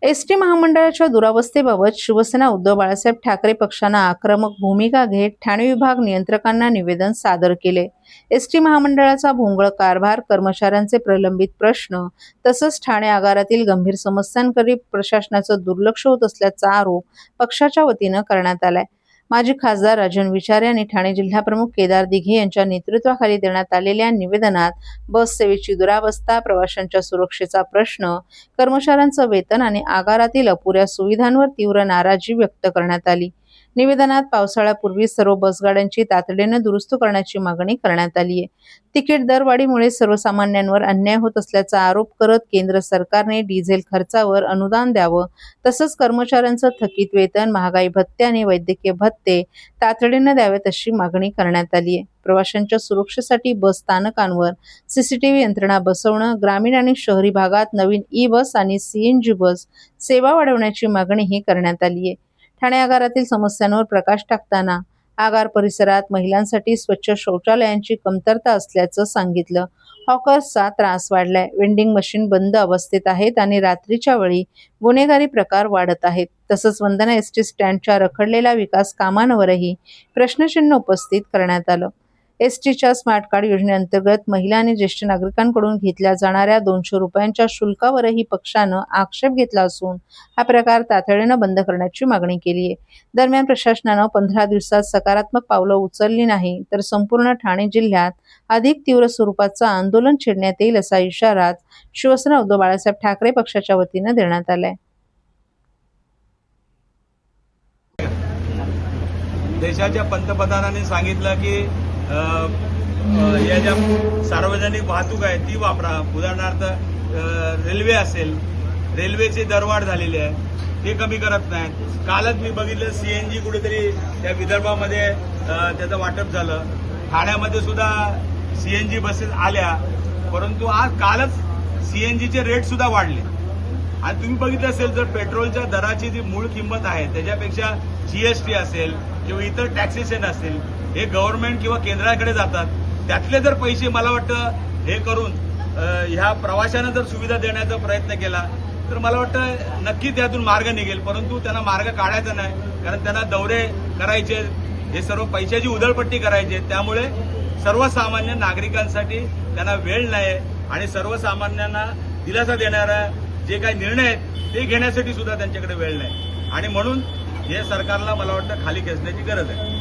ST महामंडळाच्या दुरावस्थेबाबत शिवसेना उद्धव बाळासाहेब ठाकरे पक्षानं आक्रमक भूमिका घेत ठाणे विभाग नियंत्रकांना निवेदन सादर केले। एसटी महामंडळाचा भोंगळ कारभार, कर्मचाऱ्यांचे प्रलंबित प्रश्न तसंच ठाणे आगारातील गंभीर समस्यांकडे प्रशासनाचं दुर्लक्ष होत असल्याचा आरोप पक्षाच्या वतीनं करण्यात आलाय। माजी खासदार राजन विचारे आणि ठाणे जिल्हाप्रमुख केदार दिघे यांच्या नेतृत्वाखाली देण्यात आलेल्या निवेदनात बस सेवेची दुरावस्था, प्रवाशांच्या सुरक्षेचा प्रश्न, कर्मचाऱ्यांचं वेतन आणि आगारातील अपुऱ्या सुविधांवर तीव्र नाराजी व्यक्त करण्यात आली। निवेदनात पावसाळ्यापूर्वी सर्व बसगाड्यांची तातडीने दुरुस्त करण्याची मागणी करण्यात आली आहे। तिकीट दरवाढीमुळे सर्वसामान्यांवर अन्याय होत असल्याचा आरोप करत केंद्र सरकारने डिझेल खर्चावर अनुदान द्यावं, तसंच कर्मचाऱ्यांचं थकीत वेतन, महागाई भत्ते आणि वैद्यकीय भत्ते तातडीने द्यावेत अशी मागणी करण्यात आली आहे। प्रवाशांच्या सुरक्षेसाठी बस स्थानकांवर सीसीटीव्ही यंत्रणा बसवणं, ग्रामीण आणि शहरी भागात नवीन ई-बस आणि सीएनजी बस सेवा वाढवण्याची मागणीही करण्यात आली आहे। ठाणे आगारातील समस्यांवर प्रकाश टाकताना आगार परिसरात महिलांसाठी स्वच्छ शौचालयांची कमतरता असल्याचं सांगितलं। हॉकर्सचा त्रास वाढलाय, वेंडिंग मशीन बंद अवस्थेत आहेत आणि रात्रीच्या वेळी गुन्हेगारी प्रकार वाढत आहेत। तसंच वंदना एसटी स्टँडच्या रखडलेल्या विकास कामांवरही प्रश्नचिन्ह उपस्थित करण्यात आलं। एसटीच्या स्मार्ट कार्ड योजनेअंतर्गत महिला आणि ज्येष्ठ नागरिकांकडून घेतल्या जाणाऱ्या 200 रुपयांच्या शुल्कावरही पक्षानं आक्षेप घेतला असून हा प्रकार तातडीनं बंद करण्याची मागणी केली आहे। दरम्यान प्रशासनानं 15 दिवसात सकारात्मक पावलं उचलली नाही तर संपूर्ण ठाणे जिल्ह्यात अधिक तीव्र स्वरूपाचं आंदोलन छेडण्यात येईल असा इशारा शिवसेना उद्धव बाळासाहेब ठाकरे पक्षाच्या वतीनं देण्यात आलाय। देशाच्या पंतप्रधानांनी सांगितलं की या ज्या सार्वजनिक वाहतूक आहे ती वापरा। उदाहरणार्थ रेल्वे असेल, रेल्वेची दरवाढ झालेली आहे, ते कमी करत नाहीत। कालच मी बघितलं सीएनजी कुठेतरी त्या विदर्भामध्ये त्याचं वाटप झालं। ठाण्यामध्ये सुद्धा सीएनजी बसेस आल्या, परंतु आज कालच सीएनजीचे रेट सुद्धा वाढले। आणि तुम्ही बघितलं असेल तर पेट्रोलच्या दराची जी मूळ किंमत आहे त्याच्यापेक्षा जीएसटी असेल किंवा इतर टॅक्सेशन असेल हे गव्हर्नमेंट किंवा केंद्राकडे जातात। त्यातले जर पैसे मला वाटतं हे करून ह्या प्रवाशांना जर सुविधा देण्याचा प्रयत्न केला तर मला वाटतं नक्की त्यातून मार्ग निघेल। परंतु त्यांना मार्ग काढायचा नाही, कारण त्यांना दौरे करायचे, हे सर्व पैशाची उधळपट्टी करायची, त्यामुळे सर्वसामान्य नागरिकांसाठी त्यांना वेळ नाही आणि सर्वसामान्यांना दिलासा देणारा जे काही निर्णय आहेत ते घेण्यासाठी सुद्धा त्यांच्याकडे वेळ नाही। आणि म्हणून हे सरकारला मला वाटतं खाली खेचण्याची गरज आहे।